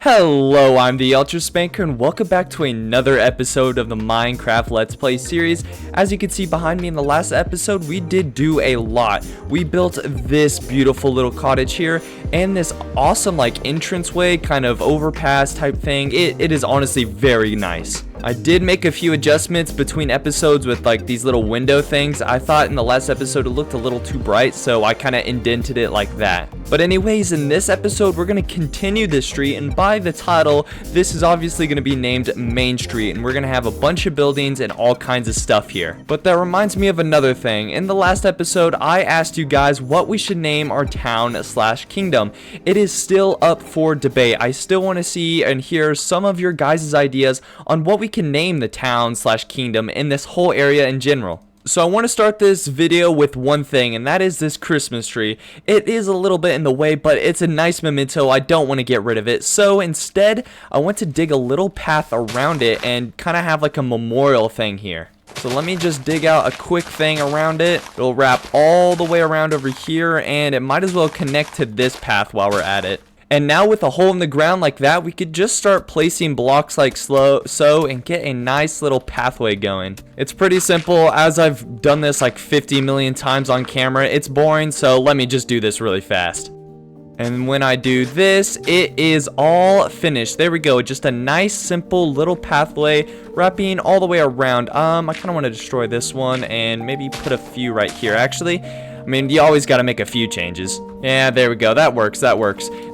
Hello, I'm the Ultra Spanker and welcome back to another episode of the Minecraft Let's Play series. As you can see behind me in the last episode, we did do a lot. We built this beautiful little cottage here and this awesome entranceway, kind of overpass type thing. It is honestly very nice. I did make a few adjustments between episodes with these little window things. I thought in the last episode it looked a little too bright, so I kind of indented it like that. But anyways, in this episode we're going to continue this street, and by the title, this is obviously going to be named Main Street, and we're going to have a bunch of buildings and all kinds of stuff here. But that reminds me of another thing. In the last episode, I asked you guys what we should name our town/kingdom. It is still up for debate. I still want to see and hear some of your guys' ideas on what we can name the town/kingdom in this whole area in general. So I want to start this video with one thing, and that is this Christmas tree. It is a little bit in the way, but it's a nice memento. I don't want to get rid of it. So instead, I want to dig a little path around it and kind of have a memorial thing here. So let me just dig out a quick thing around it. It'll wrap all the way around over here, and it might as well connect to this path while we're at it. And now with a hole in the ground like that, we could just start placing blocks so and get a nice little pathway going. It's pretty simple. As I've done this 50 million times on camera, it's boring, so let me just do this really fast. And when I do this, it is all finished. There we go. Just a nice, simple little pathway wrapping all the way around. I kind of want to destroy this one and maybe put a few right here. Actually, I mean, you always got to make a few changes. Yeah, there we go. That works.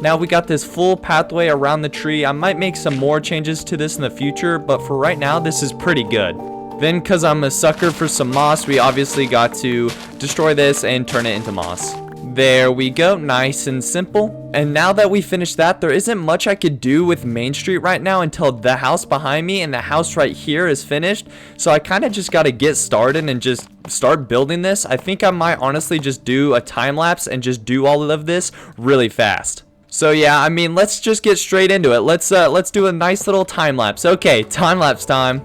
Now we got this full pathway around the tree. I might make some more changes to this in the future, but for right now, this is pretty good. Then, because I'm a sucker for some moss, we obviously got to destroy this and turn it into moss. There we go, nice and simple. And now that we finished that, there isn't much I could do with Main Street right now until the house behind me and the house right here is finished. So I kind of just got to get started and just start building this. I think I might honestly just do a time lapse and just do all of this really fast. So yeah, I mean, let's just get straight into it. Let's do a nice little time lapse. Okay, time lapse time.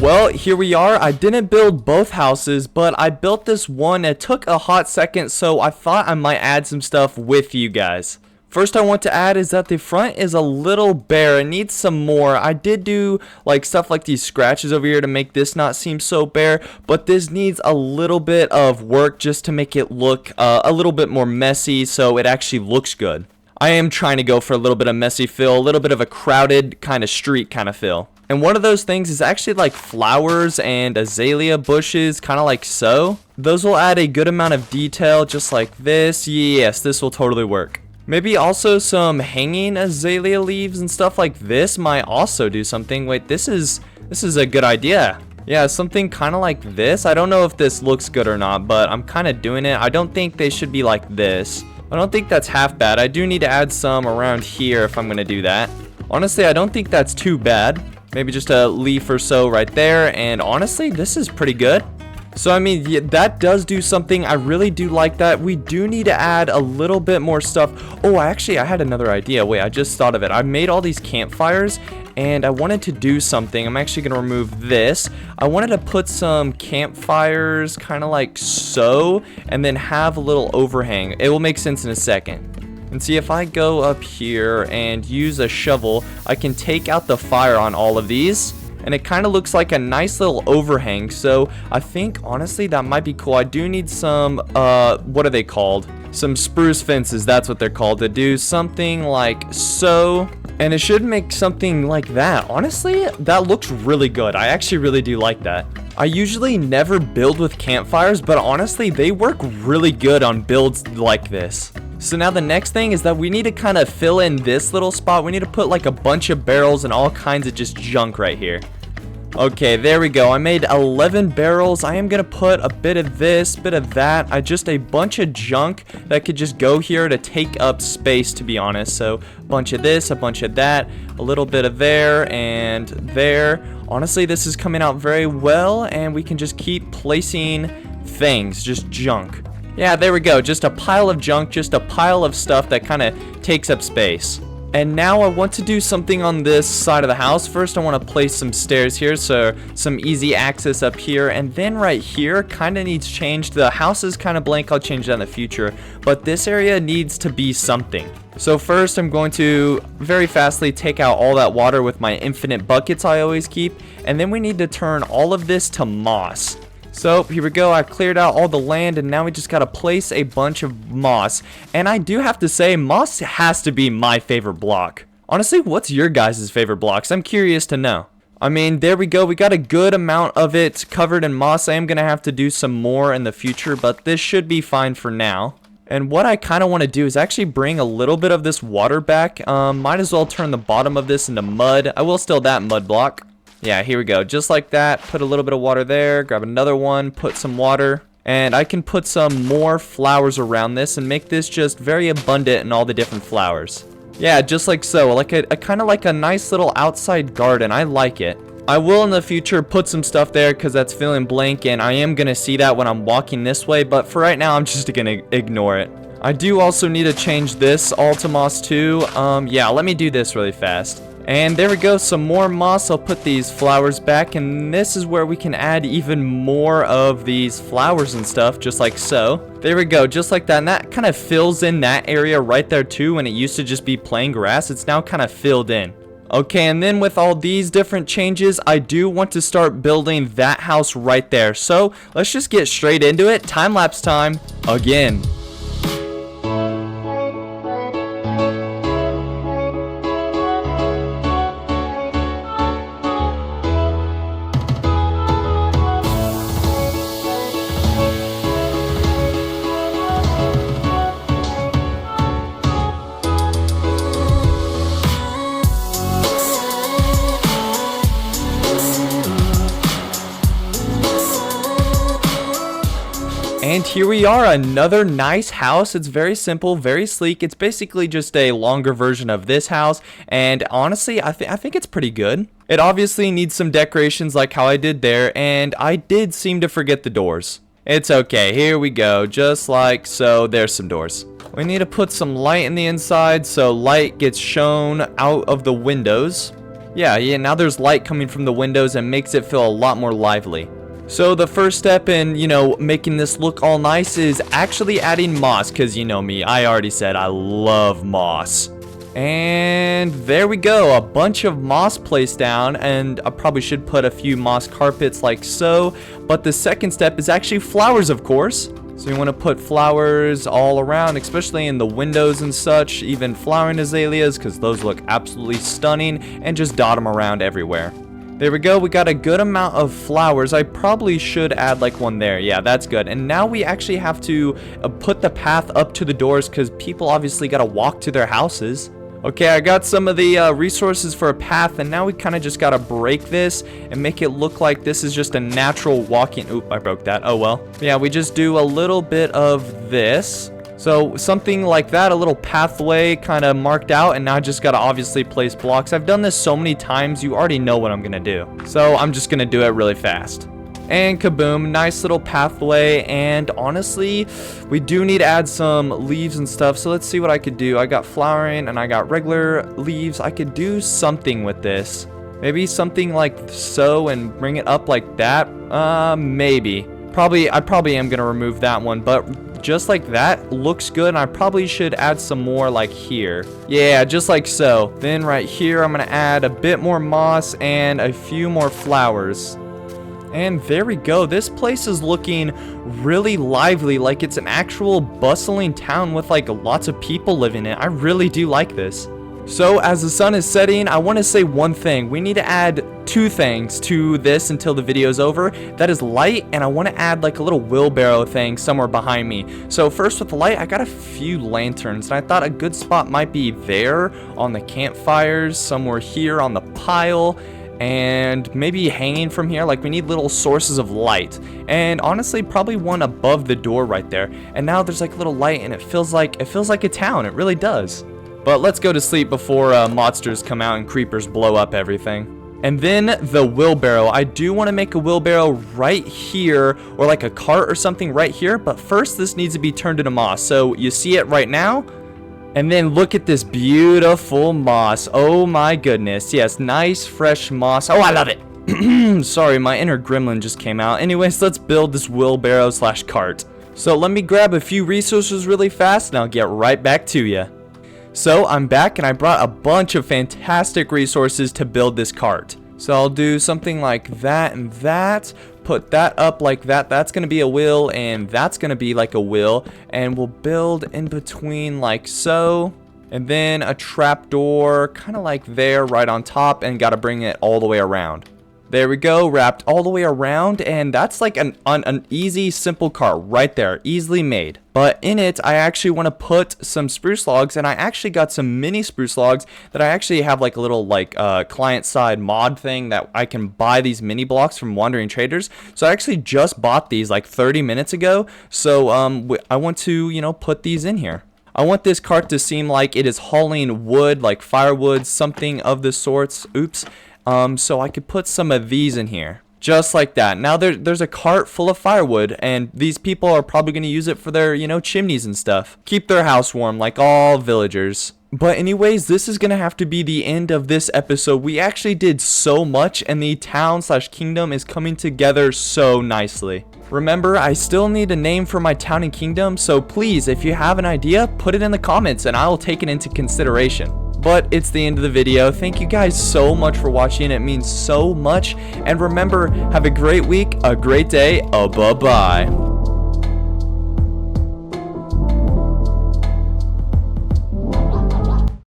Well, here we are. I didn't build both houses, but I built this one. It took a hot second, so I thought I might add some stuff with you guys. First I want to add is that the front is a little bare. It needs some more. I did do stuff like these scratches over here to make this not seem so bare, but this needs a little bit of work just to make it look a little bit more messy so it actually looks good. I am trying to go for a little bit of messy feel, a little bit of a crowded kind of street kind of feel. And one of those things is actually flowers and azalea bushes, kind of like so. Those will add a good amount of detail just like this. Yes, this will totally work. Maybe also some hanging azalea leaves and stuff like this might also do something. Wait, this is a good idea. Yeah, something kind of like this. I don't know if this looks good or not, but I'm kind of doing it. I don't think they should be like this. I don't think that's half bad. I do need to add some around here if I'm going to do that. Honestly, I don't think that's too bad. Maybe just a leaf or so right there. And honestly, this is pretty good. So, I mean, yeah, that does do something. I really do like that. We do need to add a little bit more stuff. Oh, I had another idea. Wait, I just thought of it. I made all these campfires and I wanted to do something. I'm actually going to remove this. I wanted to put some campfires kind of like so and then have a little overhang. It will make sense in a second. And see, if I go up here and use a shovel, I can take out the fire on all of these. And it kind of looks like a nice little overhang. So I think, honestly, that might be cool. I do need some, what are they called? Some spruce fences, that's what they're called. To do something like so. And it should make something like that. Honestly, that looks really good. I actually really do like that. I usually never build with campfires, but honestly, they work really good on builds like this. So now the next thing is that we need to kind of fill in this little spot. We need to put a bunch of barrels and all kinds of just junk right here. Okay, there we go. I made 11 barrels. I am gonna put a bit of this, bit of that. Just a bunch of junk that could just go here to take up space, to be honest. So a bunch of this, a bunch of that, a little bit of there and there. Honestly, this is coming out very well, and we can just keep placing things, just junk. Yeah, there we go. Just a pile of junk, just a pile of stuff that kind of takes up space. And now I want to do something on this side of the house. First, I want to place some stairs here, so some easy access up here. And then right here kind of needs changed. The house is kind of blank. I'll change that in the future. But this area needs to be something. So first, I'm going to very fastly take out all that water with my infinite buckets I always keep. And then we need to turn all of this to moss. So here we go. I cleared out all the land, and now we just gotta place a bunch of moss. And I do have to say, moss has to be my favorite block. Honestly, what's your guys' favorite blocks? I'm curious to know. I mean, there we go. We got a good amount of it covered in moss. I am gonna have to do some more in the future, but this should be fine for now. And what I kind of want to do is actually bring a little bit of this water back. Might as well turn the bottom of this into mud. I will still that mud block. Yeah, here we go. Just like that. Put a little bit of water there. Grab another one. Put some water. And I can put some more flowers around this and make this just very abundant in all the different flowers. Yeah, just like so. Like a kind of like a nice little outside garden. I like it. I will in the future put some stuff there because that's feeling blank, and I am going to see that when I'm walking this way. But for right now, I'm just going to ignore it. I do also need to change this all to moss too. Yeah, let me do this really fast. And there we go, some more moss. I'll put these flowers back, and this is where we can add even more of these flowers and stuff, just like so. There we go, just like that, and that kind of fills in that area right there too. When it used to just be plain grass, it's now kind of filled in. Okay, and then with all these different changes, I do want to start building that house right there. So let's just get straight into it. Time-lapse time again. And here we are, another nice house. It's very simple, very sleek. It's basically just a longer version of this house, and honestly, I think it's pretty good. It obviously needs some decorations like how I did there, and I did seem to forget the doors. It's okay, here we go, just like so. There's some doors. We need to put some light in the inside so light gets shown out of the windows. Yeah, now there's light coming from the windows and makes it feel a lot more lively. So the first step in, making this look all nice is actually adding moss, because you know me, I already said I love moss. And there we go, a bunch of moss placed down, and I probably should put a few moss carpets like so. But the second step is actually flowers, of course. So you want to put flowers all around, especially in the windows and such, even flowering azaleas, because those look absolutely stunning, and just dot them around everywhere. There we go, we got a good amount of flowers. I probably should add like one there. Yeah, that's good. And now we actually have to put the path up to the doors because people obviously got to walk to their houses. Okay, I got some of the resources for a path, and now we kind of just got to break this and make it look like this is just a natural walking. Oop, I broke that. Oh well. Yeah, we just do a little bit of this. So something like that, a little pathway kind of marked out, and now I just got to obviously place blocks. I've done this so many times, you already know what I'm going to do. So I'm just going to do it really fast. And kaboom, nice little pathway. And honestly, we do need to add some leaves and stuff. So let's see what I could do. I got flowering and I got regular leaves. I could do something with this. Maybe something like so and bring it up like that. Maybe. I probably am going to remove that one, but just like that looks good, and I probably should add some more like here. Yeah, just like so. Then right here I'm gonna add a bit more moss and a few more flowers. And there we go. This place is looking really lively, like it's an actual bustling town with like lots of people living in it. I really do like this. So as the sun is setting, I want to say one thing. We need to add two things to this until the video is over. That is light, and I want to add like a little wheelbarrow thing somewhere behind me. So first with the light, I got a few lanterns, and I thought a good spot might be there on the campfires, somewhere here on the pile. and maybe hanging from here. Like, we need little sources of light, and honestly probably one above the door right there. And now there's like a little light, and it feels like a town. It really does. But let's go to sleep before monsters come out and creepers blow up everything. And then the wheelbarrow. I do want to make a wheelbarrow right here, or like a cart or something right here, but first this needs to be turned into moss. So you see it right now. And then look at this beautiful moss. Oh my goodness. Yes, nice fresh moss. Oh, I love it. Sorry, my inner gremlin just came out. Anyways, let's build this wheelbarrow / cart. So let me grab a few resources really fast and I'll get right back to you. So I'm back and I brought a bunch of fantastic resources to build this cart. So I'll do something like that and that. Put that up like that. That's going to be a wheel, and that's going to be like a wheel. And we'll build in between like so. And then a trapdoor kind of like there right on top, and got to bring it all the way around. There we go, wrapped all the way around, and that's like an easy, simple cart right there, easily made. But in it, I actually want to put some spruce logs, and I actually got some mini spruce logs that I actually have like a little like client-side mod thing that I can buy these mini blocks from Wandering Traders. So I actually just bought these like 30 minutes ago. So I want to, you know, put these in here. I want this cart to seem like it is hauling wood, like firewood, something of the sorts. Oops. So I could put some of these in here, just like that. Now there's a cart full of firewood, and these people are probably going to use it for their, you know, chimneys and stuff. Keep their house warm like all villagers. But anyways, this is going to have to be the end of this episode. We actually did so much, and the town / kingdom is coming together so nicely. Remember, I still need a name for my town and kingdom, so please, if you have an idea, put it in the comments and I will take it into consideration. But it's the end of the video. Thank you guys so much for watching. It means so much. And remember, have a great week, a great day. Bye-bye.